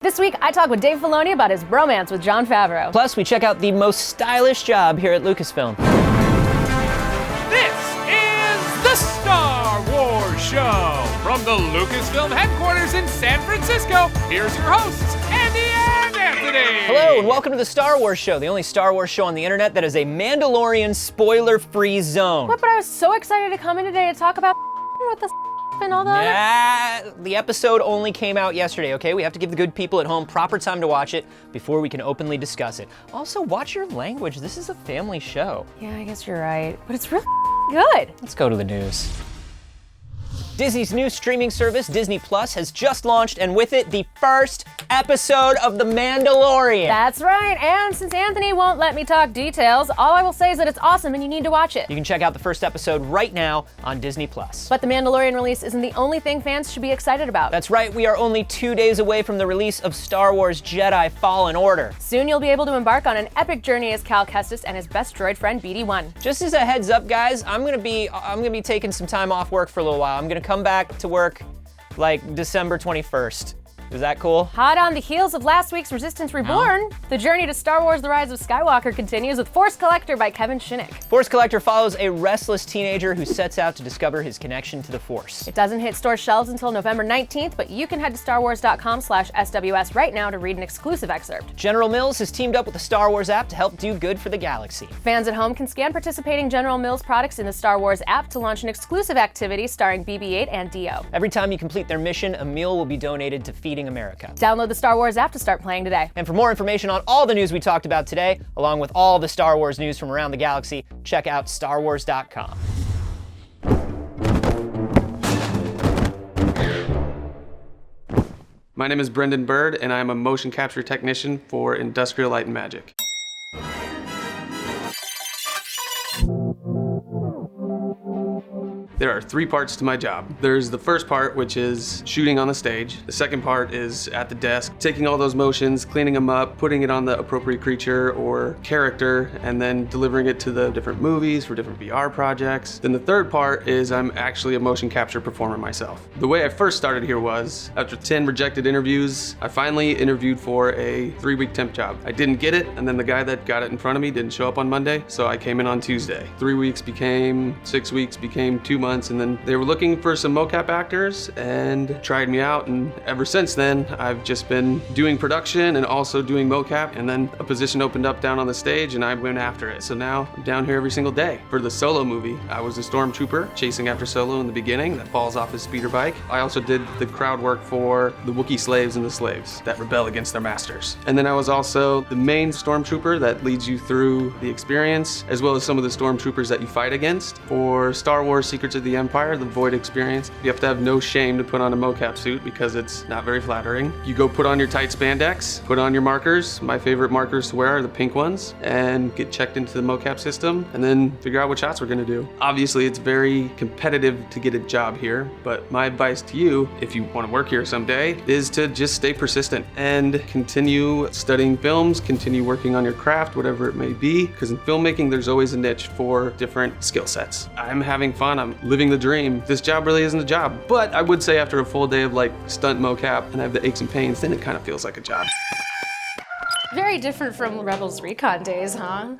This week, I talk with Dave Filoni about his bromance with Jon Favreau. Plus, we check out the most stylish job here at Lucasfilm. This is the Star Wars Show from the Lucasfilm headquarters in San Francisco. Here's your hosts, Andi and Anthony. Hello, and welcome to the Star Wars Show, the only Star Wars show on the internet that is a Mandalorian spoiler-free zone. What? But I was so excited to come in today to talk about with the and all that. Yeah, the episode only came out yesterday, okay? We have to give the good people at home proper time to watch it before we can openly discuss it. Also, watch your language. This is a family show. Yeah, I guess you're right. But it's really good. Let's go to the news. Disney's new streaming service, Disney Plus, has just launched, and with it, the first episode of The Mandalorian. That's right, and since Anthony won't let me talk details, all I will say is that it's awesome and you need to watch it. You can check out the first episode right now on Disney Plus. But The Mandalorian release isn't the only thing fans should be excited about. That's right, we are only 2 days away from the release of Star Wars Jedi Fallen Order. Soon you'll be able to embark on an epic journey as Cal Kestis and his best droid friend BD-1. Just as a heads up, guys, I'm gonna be taking some time off work for a little while. I'm gonna come back to work like December 21st. Is that cool? Hot on the heels of last week's Resistance Reborn, the journey to Star Wars The Rise of Skywalker continues with Force Collector by Kevin Shinnick. Force Collector follows a restless teenager who sets out to discover his connection to the Force. It doesn't hit store shelves until November 19th, but you can head to starwars.com/SWS right now to read an exclusive excerpt. General Mills has teamed up with the Star Wars app to help do good for the galaxy. Fans at home can scan participating General Mills products in the Star Wars app to launch an exclusive activity starring BB-8 and D-O. Every time you complete their mission, a meal will be donated to Feeding America. Download the Star Wars app to start playing today. And for more information on all the news we talked about today, along with all the Star Wars news from around the galaxy, check out starwars.com. My name is Brendan Bird, and I'm a motion capture technician for Industrial Light and Magic. There are 3 parts to my job. There's the first part, which is shooting on the stage. The second part is at the desk, taking all those motions, cleaning them up, putting it on the appropriate creature or character, and then delivering it to the different movies for different VR projects. Then the third part is I'm actually a motion capture performer myself. The way I first started here was, after 10 rejected interviews, I finally interviewed for a 3-week temp job. I didn't get it, and then the guy that got it in front of me didn't show up on Monday, so I came in on Tuesday. 3 weeks became 6 weeks, became 2 months, and then they were looking for some mocap actors and tried me out, and ever since then I've just been doing production and also doing mocap, and then a position opened up down on the stage and I went after it. So now I'm down here every single day. For the Solo movie, I was a stormtrooper chasing after Solo in the beginning that falls off his speeder bike. I also did the crowd work for the Wookiee slaves and the slaves that rebel against their masters. And then I was also the main stormtrooper that leads you through the experience, as well as some of the stormtroopers that you fight against. For Star Wars Secrets of the Empire, the Void experience, you have to have no shame to put on a mocap suit because it's not very flattering. You go put on your tight spandex, put on your markers. My favorite markers to wear are the pink ones, and get checked into the mocap system, and then figure out what shots we're gonna do. Obviously, it's very competitive to get a job here, but my advice to you, if you wanna work here someday, is to just stay persistent and continue studying films, continue working on your craft, whatever it may be, because in filmmaking, there's always a niche for different skill sets. I'm having fun, I'm living the dream. This job really isn't a job, but I would say after a full day of like stunt mocap and I have the aches and pains, then it kind of feels like a job. Very different from Rebels Recon days, huh?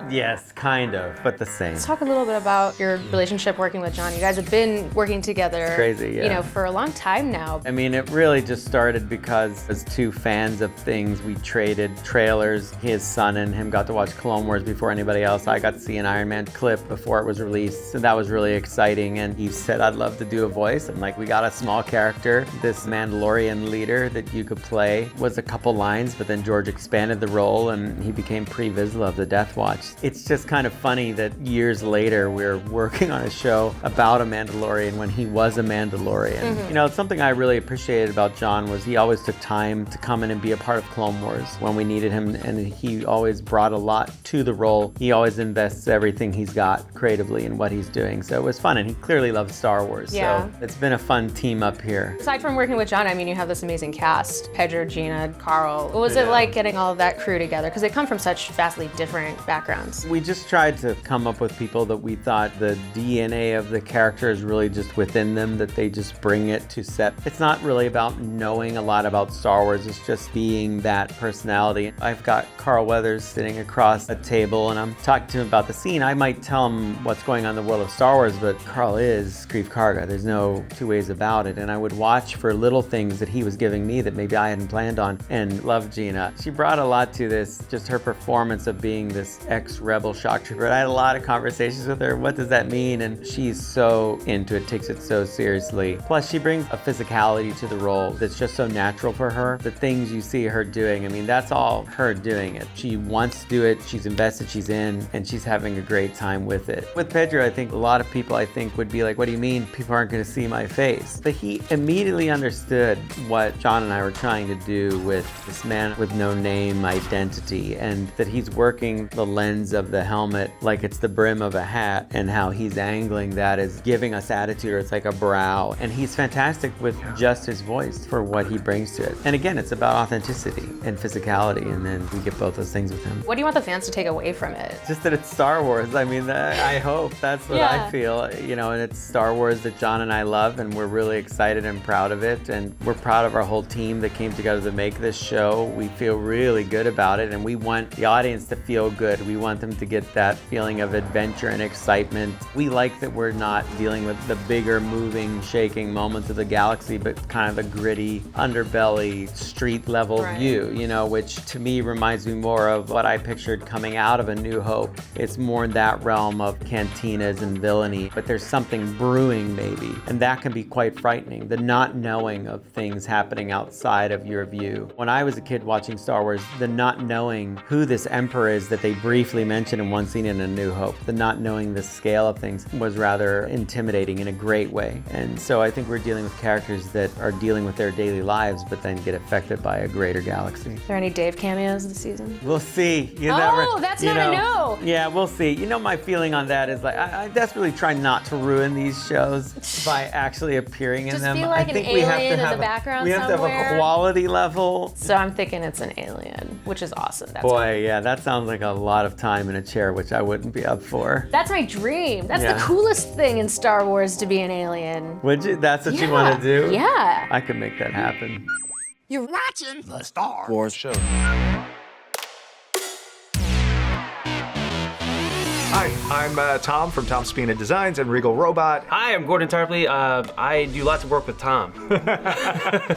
Yes, kind of, but the same. Let's talk a little bit about your relationship working with John. You guys have been working together, crazy, yeah. You know, for a long time now. I mean, it really just started because as 2 fans of things, we traded trailers. His son and him got to watch Clone Wars before anybody else. I got to see an Iron Man clip before it was released, so that was really exciting. And he said, I'd love to do a voice. I'm like, we got a small character. This Mandalorian leader that you could play was a couple lines, but then George expanded the role and he became Pre Vizsla of the Death Watch. It's just kind of funny that years later we're working on a show about a Mandalorian when he was a Mandalorian. Mm-hmm. You know, something I really appreciated about John was he always took time to come in and be a part of Clone Wars when we needed him, and he always brought a lot to the role. He always invests everything he's got creatively in what he's doing, so it was fun, and he clearly loves Star Wars. Yeah. So it's been a fun team up here. Aside from working with John, I mean, you have this amazing cast: Pedro, Gina, Carl. What was it like like getting all of that crew together? Because they come from such vastly different backgrounds. We just tried to come up with people that we thought the DNA of the character is really just within them, that they just bring it to set. It's not really about knowing a lot about Star Wars, it's just being that personality. I've got Carl Weathers sitting across a table and I'm talking to him about the scene. I might tell him what's going on in the world of Star Wars, but Carl is Grief Karga. There's no two ways about it. And I would watch for little things that he was giving me that maybe I hadn't planned on, and love Gina. She brought a lot to this, just her performance of being this ex-rebel shock trooper. I had a lot of conversations with her. What does that mean? And she's so into it, takes it so seriously. Plus, she brings a physicality to the role that's just so natural for her. The things you see her doing, I mean, that's all her doing it. She wants to do it, she's invested, she's in, and she's having a great time with it. With Pedro, I think a lot of people, would be like, what do you mean people aren't going to see my face? But he immediately understood what John and I were trying to do with this man with no name identity, and that he's working the lens of the helmet like it's the brim of a hat, and how he's angling that as giving us attitude, or it's like a brow. And he's fantastic with just his voice for what he brings to it. And again, it's about authenticity and physicality, and then we get both those things with him. What do you want the fans to take away from it? Just that it's Star Wars. I mean, I hope that's what I feel, and it's Star Wars that John and I love, and we're really excited and proud of it, and we're proud of our whole team that came together to make this show. We feel really good about it, and we want the audience to feel good. We want them to get that feeling of adventure and excitement. We like that we're not dealing with the bigger, moving, shaking moments of the galaxy, but kind of a gritty, underbelly, street level view, which to me reminds me more of what I pictured coming out of A New Hope. It's more in that realm of cantinas and villainy, but there's something brewing maybe, and that can be quite frightening, the not knowing of things happening outside of your view. When I was a kid watching Star Wars, the not knowing who this emperor is that they briefly mentioned in one scene in A New Hope, the not knowing the scale of things was rather intimidating in a great way. And so I think we're dealing with characters that are dealing with their daily lives, but then get affected by a greater galaxy. Are there any Dave cameos this season? We'll see. That's not a no. Yeah, we'll see. My feeling on that is I desperately try not to ruin these shows by actually appearing in them. Just feel like I think an we have alien to in have the background we have to have somewhere. a quality level. So I'm thinking it's an alien, which is awesome. That's Boy, yeah, that sounds like a lot of time in a chair, which I wouldn't be up for. That's my dream. That's Yeah. the coolest thing in Star Wars, to be an alien. Would you? That's what you want to do? Yeah. I could make that happen. You're watching the Star Wars show. Hi, I'm Tom from Tom Spina Designs and Regal Robot. Hi, I'm Gordon Tarpley. I do lots of work with Tom.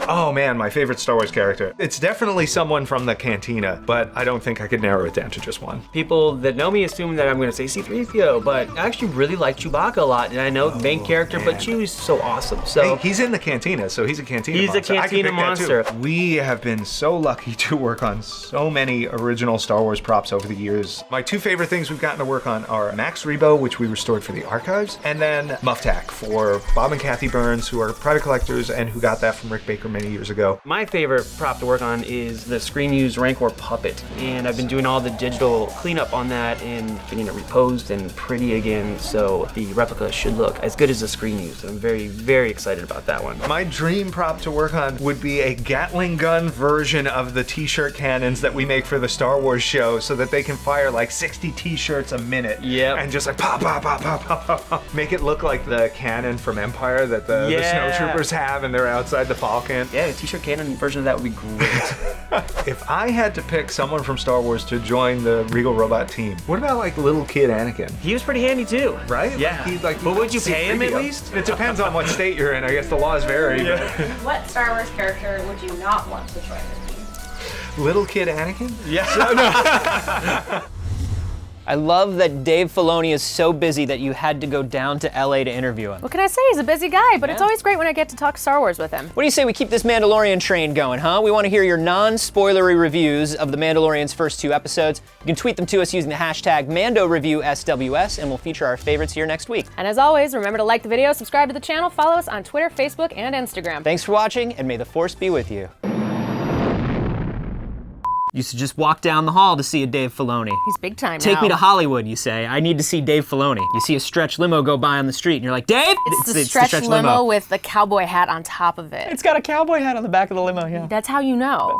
Oh man, my favorite Star Wars character. It's definitely someone from the Cantina, but I don't think I could narrow it down to just one. People that know me assume that I'm going to say C-3PO, but I actually really like Chewbacca a lot, and I know the main character, but Chew's so awesome. So Hey, he's in the Cantina, so he's a Cantina He's a monster. I can Cantina pick that too. monster. We have been so lucky to work on so many original Star Wars props over the years. My two favorite things we've gotten to work on are Max Rebo, which we restored for the archives, and then Muftak for Bob and Kathy Burns, who are private collectors and who got that from Rick Baker many years ago. my favorite prop to work on is the screen used Rancor puppet, and I've been doing all the digital cleanup on that and getting it reposed and pretty again, so the replica should look as good as the screen used. I'm very, very excited about that one. My dream prop to work on would be a Gatling gun version of the t-shirt cannons that we make for the Star Wars show, so that they can fire like 60 t-shirts a minute. Yep. And just like pop, pop, pop, pop, pop, pop, pop. Make it look like the cannon from Empire that the snowtroopers have, and they're outside the Falcon. Yeah, a t-shirt cannon version of that would be great. If I had to pick someone from Star Wars to join the Regal Robot team, what about like little kid Anakin? He was pretty handy too. Right? Yeah. But would you pay him at least? It depends on what state you're in. I guess the laws vary. Yeah. What Star Wars character would you not want to join the team? But little kid Anakin? Yeah. I love that Dave Filoni is so busy that you had to go down to LA to interview him. What can I say? He's a busy guy, but it's always great when I get to talk Star Wars with him. What do you say we keep this Mandalorian train going, huh? We want to hear your non-spoilery reviews of The Mandalorian's first 2 episodes. You can tweet them to us using the hashtag MandoReviewSWS, and we'll feature our favorites here next week. And as always, remember to like the video, subscribe to the channel, follow us on Twitter, Facebook, and Instagram. Thanks for watching, and may the Force be with you. Used to just walk down the hall to see a Dave Filoni. He's big time now. Take me to Hollywood, you say. I need to see Dave Filoni. You see a stretch limo go by on the street, and you're like, Dave? It's the stretch limo with the cowboy hat on top of it. It's got a cowboy hat on the back of the limo, yeah. That's how you know.